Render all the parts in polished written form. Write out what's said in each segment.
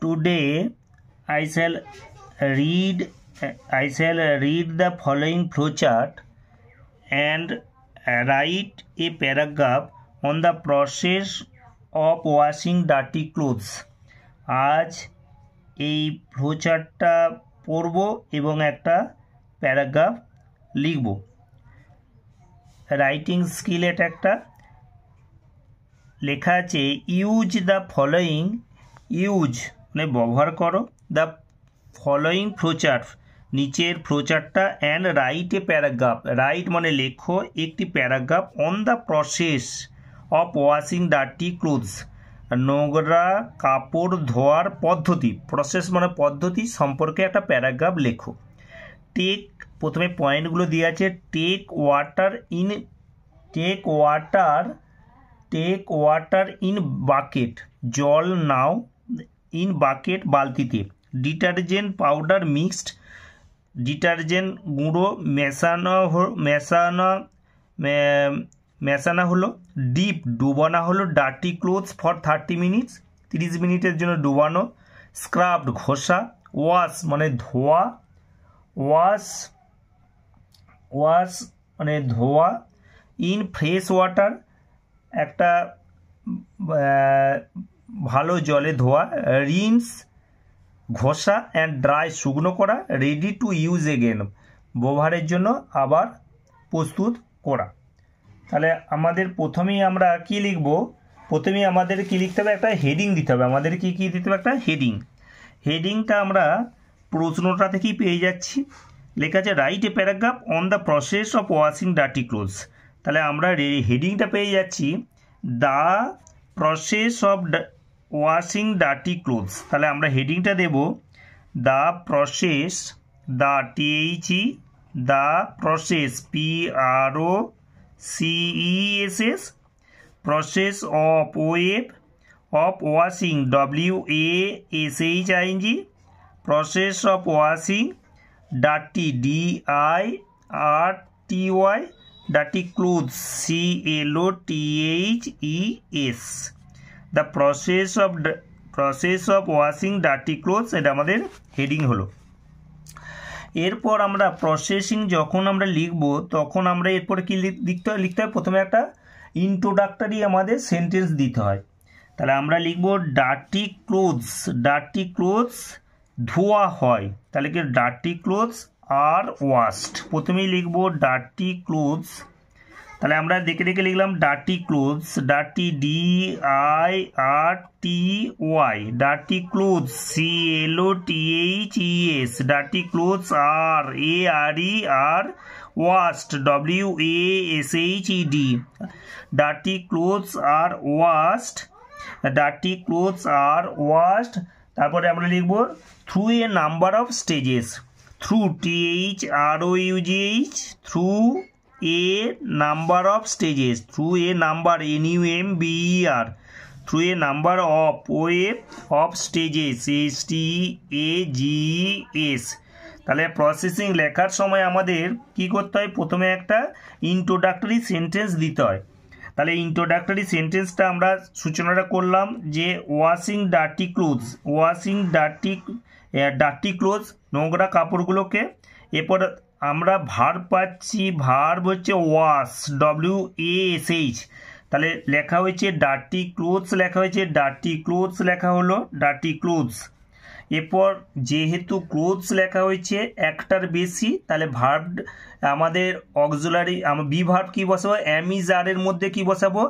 Today I shall read the following flowchart and write a paragraph on the process of washing dirty clothes. আজ এই ফ্লোচার্টটা পড়ব এবং একটা paragraph লিখব। Writing skill এটা একটা লেখা আছে ইউজ দ্য ফলোয়িং, ইউজ মানে ব্যবহার করো, দ্য ফলোয়িং ফ্লোচার্ট নিচের ফ্লোচার্টটা and write a paragraph, write মানে লেখো একটি paragraph on the process of washing dirty clothes, নোংরা কাপড় ধোয়ার পদ্ধতি, প্রসেস মানে পদ্ধতি সম্পর্কে একটা প্যারাগ্রাফ লেখো। টেক, প্রথমে পয়েন্টগুলো দিয়ে আছে, টেক ওয়াটার ইন বাকেট, জল নাও ইন বাকেট বালতিতে, ডিটারজেন্ট পাউডার মিক্সড, ডিটারজেন্ট গুঁড়ো মেশানো হলো, ডিপ ডুবানো হলো, ডার্টি ক্লোথস ফর 30 মিনিটস 30 মিনিটের জন্য ডুবানো, স্ক্রাবড ঘষা, ওয়াশ মানে ধোয়া, ওয়াশ মানে ধোয়া, ইন ফ্রেশ ওয়াটার একটা ভালো জলে ধোয়া, রিন্স ঘষা, অ্যান্ড ড্রাই শুকনো করা, রেডি টু ইউজ এগেন ব্যবহারের জন্য আবার প্রস্তুত করা। তাহলে আমাদের প্রথমেই আমরা কি লিখব, প্রথমেই আমাদের কি লিখতে হবে, একটা হেডিং দিতে হবে। আমাদের কি দিতে হবে, একটা হেডিংটা আমরা প্রশ্নটা থেকেই পেয়ে যাচ্ছি। লেখা আছে right a paragraph on the process of washing dirty clothes. তাহলে আমরা হেডিংটা পেয়ে যাচ্ছি the process of washing dirty clothes. তাহলে আমরা হেডিংটা দেব the process, the THE, the process PROCESS, process of washing WASHING, process of washing dirty DIRTY, dirty clothes CLOTHES, the process of washing dirty clothes, এটা আমাদের heading হলো। এরপর আমরা processing যখন আমরা লিখব তখন আমরা এরপরে কি লিখতে হয়, প্রথমে একটা ইন্ট্রোডাক্টরি আমাদের সেন্টেন্স দিতে হয়। তাহলে আমরা লিখব ডার্টি ক্লোথস ধোয়া হয়, তাহলে কি ডার্টি ক্লোথস আর ওয়াশড। প্রথমেই লিখব ডার্টি ক্লোথস, তাহলে আমরা দেখে লিখলাম dirty clothes, dirty DIRTY, dirty clothes CLOTHES, dirty clothes ARER, washed WASHED, dirty clothes are washed, তারপরে আমরা লিখব through a number of stages, through THROUGH, through a number of stages, through a number NUMBER, through a number of stages STAGES। তাহলে processing লেখার সময় আমাদের কি করতে হয়, প্রথমে একটা ইন্ট্রোডাক্টরি সেন্টেন্স দিতে হয়। তাহলে ইন্ট্রোডাক্টরি সেন্টেন্সটা আমরা সূচনাটা করলাম যে ওয়াশিং ডার্টি ক্লোথস নোংরা কাপড়গুলোকে। এরপর আমরা ভার্ব পাচ্ছি, ভার্ব হচ্ছে ওয়াশ WASH, তাহলে লেখা হয়েছে ডার্টি ক্লোথস, লেখা হলো ডার্টি ক্লোথস। এরপর যেহেতু ক্লোথস লেখা হয়েছে একটার বেশি, তাহলে ভার্ব আমাদের অক্সিলারি বি ভার্ব কী বসাবো, অ্যামিজারের মধ্যে কি বসাবো,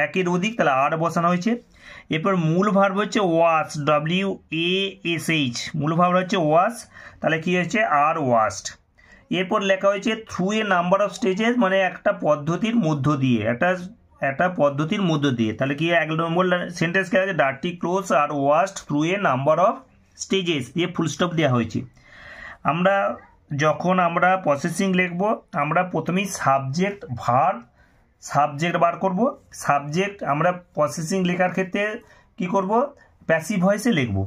একের অধিক, তাহলে আর বসানো হয়েছে। এরপর মূল ভার্ব হচ্ছে ওয়াশ WASH, মূল ভার্ব হচ্ছে ওয়াশ, তাহলে কি হয়েছে আর ওয়াশড। এরপর লেখা হয়েছে through a number of stages, মানে একটা পদ্ধতির মধ্য দিয়ে, তাহলে কি এক নম্বর সেন্টেন্স কে আছে dirty clothes are washed through a number of stages দিয়ে ফুল স্টপ দেওয়া হয়েছে। আমরা যখন আমরা প্রসেসিং লিখব আমরা প্রথমেই সাবজেক্ট বার করব। সাবজেক্ট আমরা প্রসেসিং লেখার ক্ষেত্রে কি করব, প্যাসিভ ভয়েসে লিখব।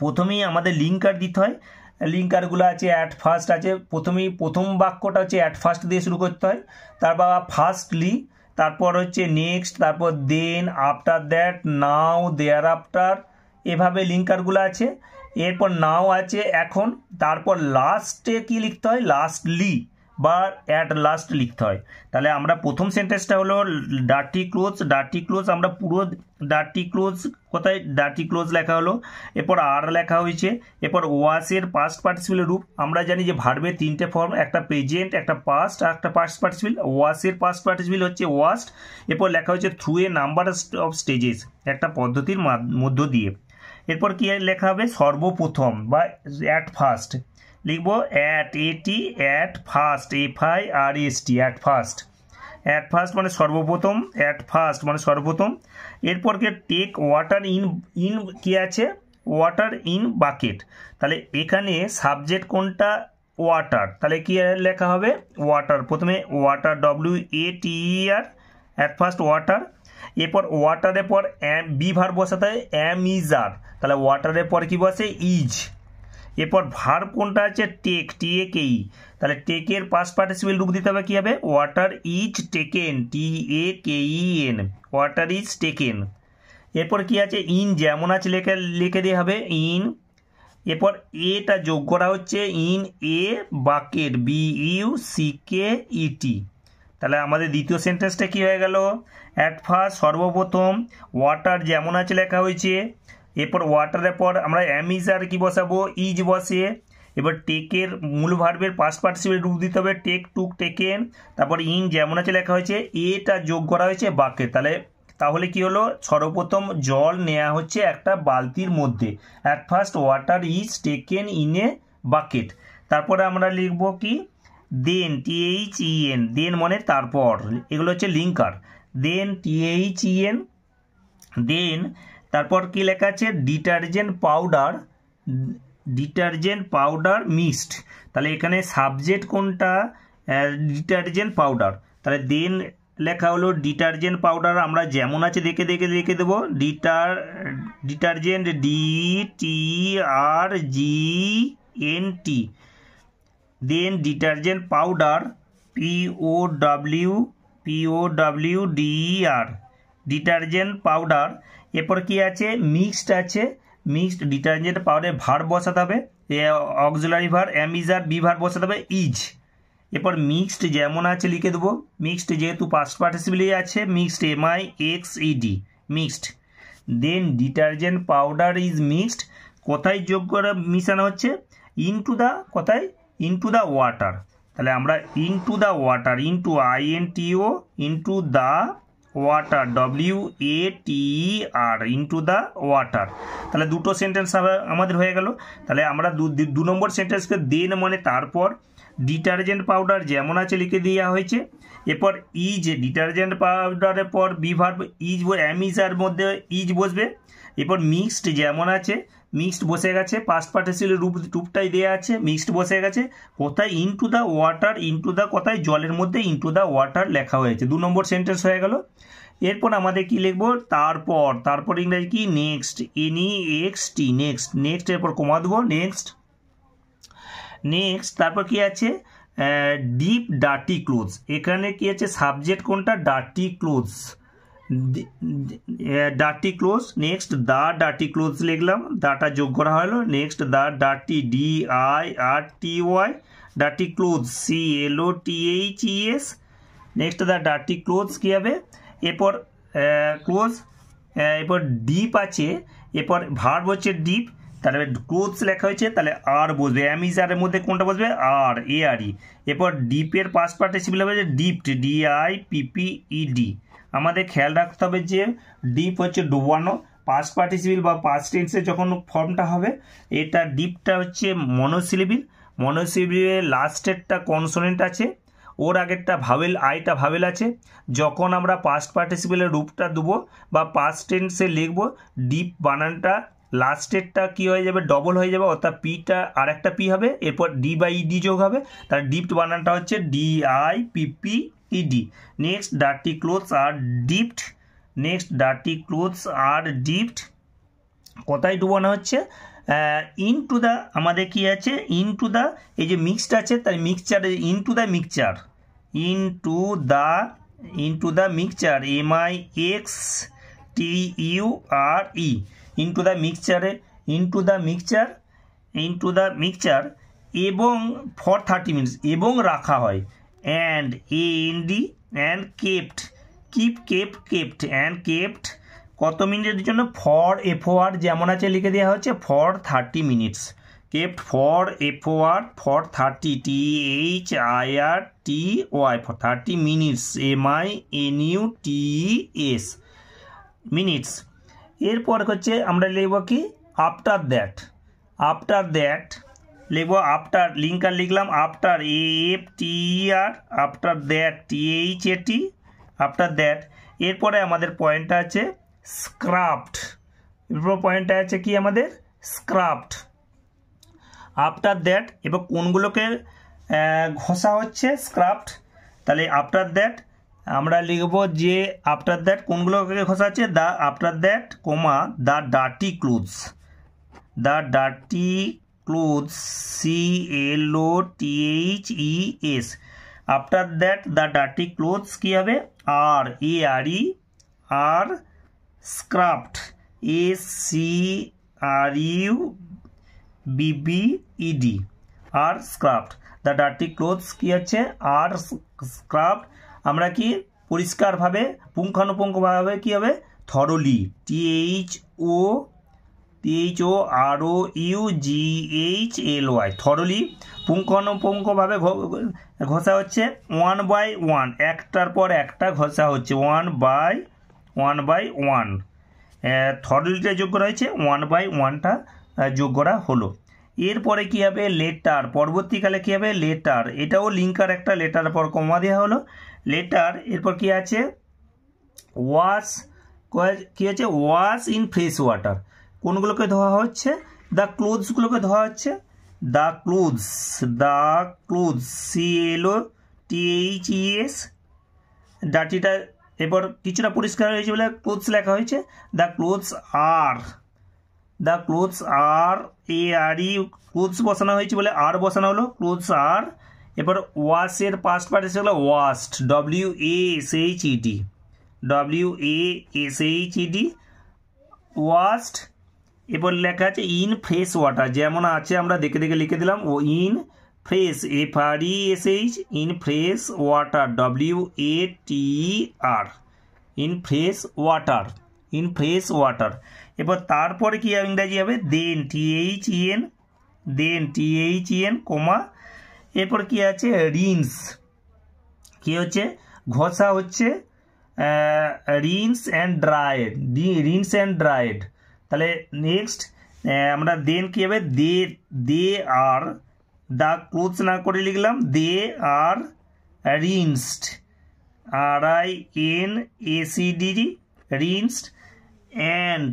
প্রথমেই আমাদের লিঙ্কার দিতে হয়, লিঙ্কারগুলো আছে অ্যাট ফার্স্ট আছে, প্রথম বাক্যটা হচ্ছে অ্যাট ফার্স্ট দিয়ে শুরু করতে হয়, তারপর ফার্স্টলি, তারপর হচ্ছে নেক্সট, তারপর then, after that, now, thereafter, এভাবে লিঙ্কারগুলো আছে। এরপর নাও আছে এখন, তারপর লাস্টে কি লিখতে হয়, লাস্টলি বা অ্যাট লাস্ট লিখতে হয়। তাহলে আমরা প্রথম সেন্টেন্সটা হলো ডার্টি ক্লোজ, ডার্টি ক্লোজ আমরা পুরো ডার্টি ক্লোজ কোথায় ডার্টি ক্লোজ লেখা হলো, এরপর আর লেখা হয়েছে। এরপর ওয়াশের পাস্ট পার্টিসিপেলের রূপ আমরা জানি যে ভার্বের তিনটে ফর্ম, একটা প্রেজেন্ট, একটা পাস্ট আর একটা পাস্ট পার্টিসিপেল। ওয়াশের পাস্ট পার্টিসিপেল হচ্ছে ওয়াস্ট। এরপর লেখা হচ্ছে through a number of stages, একটা পদ্ধতির মধ্য দিয়ে। এরপর কি লেখা হবে, সর্বপ্রথম বা অ্যাট ফার্স্ট লিখবো, অ্যাট এটি at first FIRST at first, at first মানে সর্বপ্রথম, অ্যাট ফার্স্ট মানে সর্বপ্রথম। এরপর কি টেক ওয়াটার ইন কি আছে, ওয়াটার ইন বাকেট। তাহলে এখানে সাবজেক্ট কোনটা, ওয়াটার, তাহলে কি লেখা হবে ওয়াটার, প্রথমে water WATER at first water. এরপর ওয়াটারের পর বি ভার্ব বসাতে হয় অ্যামিজার, তাহলে ওয়াটারের পর কি বসে ইজ। এরপর ভার্ব কোনটা আছে, টেক TAKE, তাহলে টেকের পাস্ট পার্টিসিপেল রূপ দিতে হবে কি হবে, water is taken TAKEN, water is taken. এরপর কি আছে, ইন যেমন আছে লিখে দিয়ে হবে ইন। এরপর এটা যোগ করা হচ্ছে ইন এ বাকেট BUCKET। তাহলে আমাদের দ্বিতীয় সেন্টেন্সটা কি হয়ে গেল, অ্যাট ফার্স্ট সর্বপ্রথম, ওয়াটার যেমন আছে লেখা হয়েছে। এরপর ওয়াটারের পর আমরা অ্যামিজার কি বসাবো, ইজ বসে। এবার টেকের মূল ভার্বের পাস্ট পার্টিসিপেল রূপ দিতে হবে টেক টুক টেকেন। তারপর ইন যেমন আছে লেখা হয়েছে, এটা যোগ করা হয়েছে বাকেট। তাহলে কি হলো, সর্বপ্রথম জল নেওয়া হচ্ছে একটা বালতির মধ্যে, at first water is taken in a bucket. তারপরে আমরা লিখবো কি, দেন THEN, দেন মানে তারপর, এগুলো হচ্ছে লিঙ্কার। দেন THEN, দেন তারপর কি লেখা আছে, ডিটারজেন্ট পাউডার মিক্সড। তাহলে এখানে সাবজেক্ট কোনটা, ডিটারজেন্ট পাউডার, তাহলে দেন লেখা হলো ডিটারজেন্ট পাউডার, আমরা যেমন আছে দেখে দেবো detergent DTRGNT, then detergent powder POWDER, detergent powder. এরপর কি আছে, মিক্সড আছে, মিক্সড ডিটারজেন্ট পাউডার ভার্ব বসাতে হবে, auxiliary verb am is are, be verb বসাতে হবে ইজ। এরপর মিক্সড যেমন আছে লিখে দেবো, মিক্সড যেহেতু পাস্ট পার্টিসিপেলই আছে, mixed MIXED mixed. Then detergent powder is mixed, কোথায় যোগ করে মিশানো হচ্ছে, ইনটু দ্য, কোথায়, ইনটু দ্য ওয়াটার। তাহলে আমরা into the water, into INTO, into the water WATER, into the water. তাহলে দুটো সেন্টেন্স আমাদের হয়ে গেল। তাহলে আমরা দু নম্বর সেন্টেন্সকে দেন মানে তারপর, ডিটারজেন্ট পাউডার যেমন আছে লিখে দেওয়া হয়েছে। এরপর ইজ, ডিটারজেন্ট পাউডারের পর বি ভার্ব ইজ, অ্যামিজার মধ্যে ইজ বসবে। এরপর মিক্সড যেমন আছে, মিক্সড বসে গেছে, পাস্ট পার্টিসিপেলের রূপটাই দেওয়া আছে, মিক্সড বসে গেছে। কোথায়, into the water, into the কোথায়, জলের মধ্যে ইনটু দ্য ওয়াটার লেখা হয়েছে, 2 নম্বর সেন্টেন্স হয়ে গেল। এরপর আমাদের কি লিখবো, তারপর ইংরেজি কি, নেক্সট NEXT, নেক্সট এরপর কমা দেবো, নেক্সট। তারপর কি আছে, ডিপ ডার্টি ক্লোথস, এখানে কি আছে, সাবজেক্ট কোনটা, dirty clothes, dirty clothes. Next the dirty clothes লিখলাম, দাটা যোগ করা হলো। Next the dirty DIRTY, dirty clothes CLOTHES। Next the dirty clothes কি হবে, এরপর ক্লোজ, এরপর ডিপ আছে, এরপর ভার্ব হচ্ছে ডিপ, তাহলে ক্লোথস লেখা হয়েছে, তাহলে আর বসবে, অ্যামিজারের মধ্যে কোনটা বসবে, ARE। এরপর ডিপের পাস্ট পার্টিসিপেল হবে যে ডিপড DIPPED। আমাদের খেয়াল রাখতে হবে যে ডিপ হচ্ছে ডুবানো, পাস্ট পার্টিসিপেল বা পাস্ট টেন্সে যখন ফর্মটা হবে, এটা ডিপটা হচ্ছে মনোসিলিবিলের লাস্টেরটা কনসোনেন্ট আছে, ওর আগেরটা ভাওয়েল, আইটা ভাওয়েল আছে। যখন আমরা পাস্ট পার্টিসিপেলের রূপটা দেবো বা পাস্ট টেন্সে লিখবো, ডিপ বানানটা লাস্টেরটা কি হয়ে যাবে, ডবল হয়ে যাবে, অর্থাৎ পিটা আর একটা পি হবে, এরপর DID যোগ হবে, তার ডিপড বানানটা হচ্ছে DIPPED। নেক্সট ডার্টি ক্লোথস আর ডিপড, নেক্সট ডার্টি ক্লোথস আর ডিপড, কোথায় ডুবানো হচ্ছে, ইনটু দ্য, আমাদের কি আছে, ইনটু দ্য, এই যে মিক্সড আছে তাই mixture, into the mixture, into the mixture MIXTURE, into the mixture এবং ফর 30 মিনিটস এবং রাখা হয় অ্যান্ড কেপ্ট কত মিনিটের জন্য ফর FOR যেমন আছে লিখে দেওয়া হচ্ছে for 30 minutes kept for FOR for 30 THIRTY for 30 minutes MINUTS minutes. এরপর হচ্ছে আমরা লিখব কি আফটার দ্যাট লিখব আফটার লিঙ্কার লিখলাম after AFTER after that THAT after that. এরপরে আমাদের পয়েন্টটা আছে স্ক্রাফট এরপর পয়েন্টটা আছে কি আমাদের স্ক্রাফট আফটার দ্যাট এবং কোনগুলোকে ঘষা হচ্ছে স্ক্রাফট তাহলে আফটার দ্যাট আমরা লিখব যে আফটার দ্যাট কোনগুলোকে ঘষা হচ্ছে the after that comma the dirty clothes CLOTHES after that the dirty clothes কি হবে are scrubbed SCRUBBED are scrubbed the dirty clothes কি আছে আর স্ক্রাফট আমরা কি পরিষ্কারভাবে পুঙ্খানুপুঙ্খভাবে কি হবে থরলি THOROUGHLY থরলি পুঙ্খানুপুঙ্খভাবে ঘষা হচ্ছে 1 by 1 একটার পর একটা ঘষা হচ্ছে 1 by 1 থরলিটা যোগ করা হয়েছে 1 by 1টা যোগ করা হলো। এরপরে কি হবে লেটার পরবর্তীকালে কি হবে লেটার এটাও লিঙ্কার একটা লেটার পর কমা দেওয়া হলো লেটার। এরপর কি আছে ওয়াশ ইন ফ্রেশ ওয়াটার কোনগুলোকে ধোয়া হচ্ছে দ্য ক্লোথসগুলোকে ধোয়া হচ্ছে দ্য ক্লোথস CLOTHES ডার্টিটা এরপর কিছুটা পরিষ্কার হয়েছে বলে ক্লোথস লেখা হয়েছে the clothes are ARE clothes বসানো হয়েছে বলে আর বসানো হলো ক্লোথস আর। এরপর ওয়াশের পাস্ট পার্ট এসে হলো ওয়াশড WASHED ওয়াশড। এরপর লেখা আছে ইন ফ্রেশ ওয়াটার যেমন আছে আমরা দেখে লিখে দিলাম ও in fresh FRESH in fresh water WATER in fresh water. এবার তারপরে কি ইংরাজি হবে দেন THEN কমা এরপর কি আছে রিন্স কি হচ্ছে ঘষা হচ্ছে রিন্স অ্যান্ড ড্রায়েড তাহলে নেক্সট আমরা দেন কি হবে দে আর দ্য ক্লোথস না করে লিখলাম দে আর রিন্সড RINSED rinsed and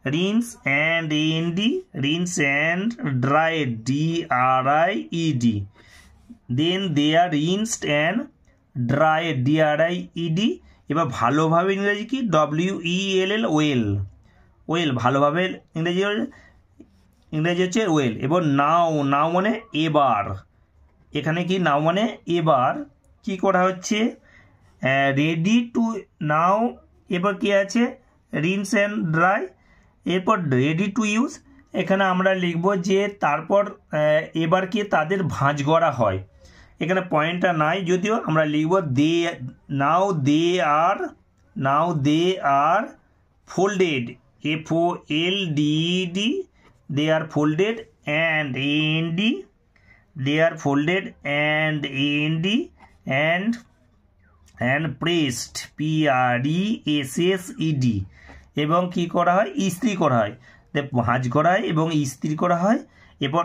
rinse and dried DRIED then they are rinsed and dried DRIED। এবার ভালোভাবে ইংরেজি কি WELL ওয়েল ভালোভাবে ইংরেজি হচ্ছে ওয়েল। এবার নাও মানে এবার এখানে কি নাও মানে এবার কি করা হচ্ছে রেডি টু নাও। এরপর কি আছে রিন্স অ্যান্ড ড্রাই এরপর রেডি টু ইউজ এখানে আমরা লিখব যে তারপর এবার কি তাদের ভাঁজ করা হয় এখানে পয়েন্টটা নাই যদিও আমরা লিখব নাও দে আর folded FOLDED they are folded and AND they are folded and AND and pressed PRESSED এবং কি করা হয় ইস্ত্রি করা হয় ভাঁজ করা হয় এবং ইস্ত্রি করা হয়। এরপর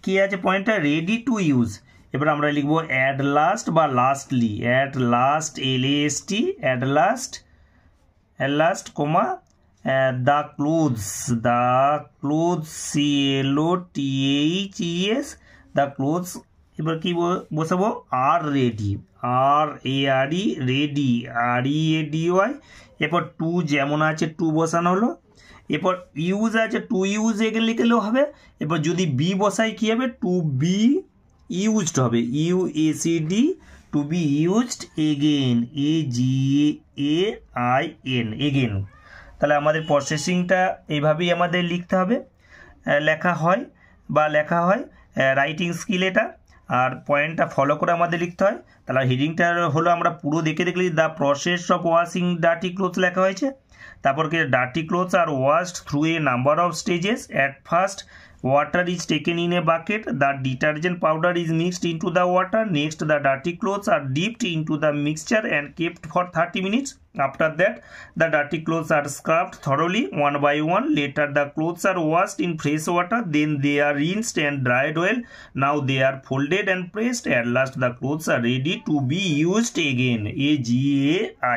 কি আছে পয়েন্টটা রেডি টু ইউজ এবার আমরা লিখব অ্যাট লাস্ট বা lastly at last comma the clothes CLOTHES the clothes. এবার কি বসাবো আর রেডি রেডি READY। এরপর টু যেমন আছে টু বসানো হলো। এরপর ইউজ আছে টু ইউজ এগেন লিখলেও হবে। এরপর যদি বি বসাই কি হবে টু বি ইউজড হবে USED to be used again AGAIN again. তাহলে আমাদের প্রসেসিংটা এইভাবেই আমাদের লিখতে হবে, লেখা হয় রাইটিং স্কিল এটা। আর পয়েন্টটা ফলো করে আমাদের লিখতে হয়। তাহলে হেডিংটা হলো আমরা পুরো দেখলে the process of washing dirty clothes লেখা হয়েছে। তারপর কি dirty clothes are washed through a number of stages. At first water is taken in a bucket, the detergent powder is mixed into the water, next the dirty clothes are dipped into the mixture and kept for 30 minutes. After that the dirty clothes are scrubbed thoroughly one by one. Later the clothes are washed in fresh water, then they are rinsed and dried well. Now they are folded and pressed. At last the clothes are ready to be used again. AGAI.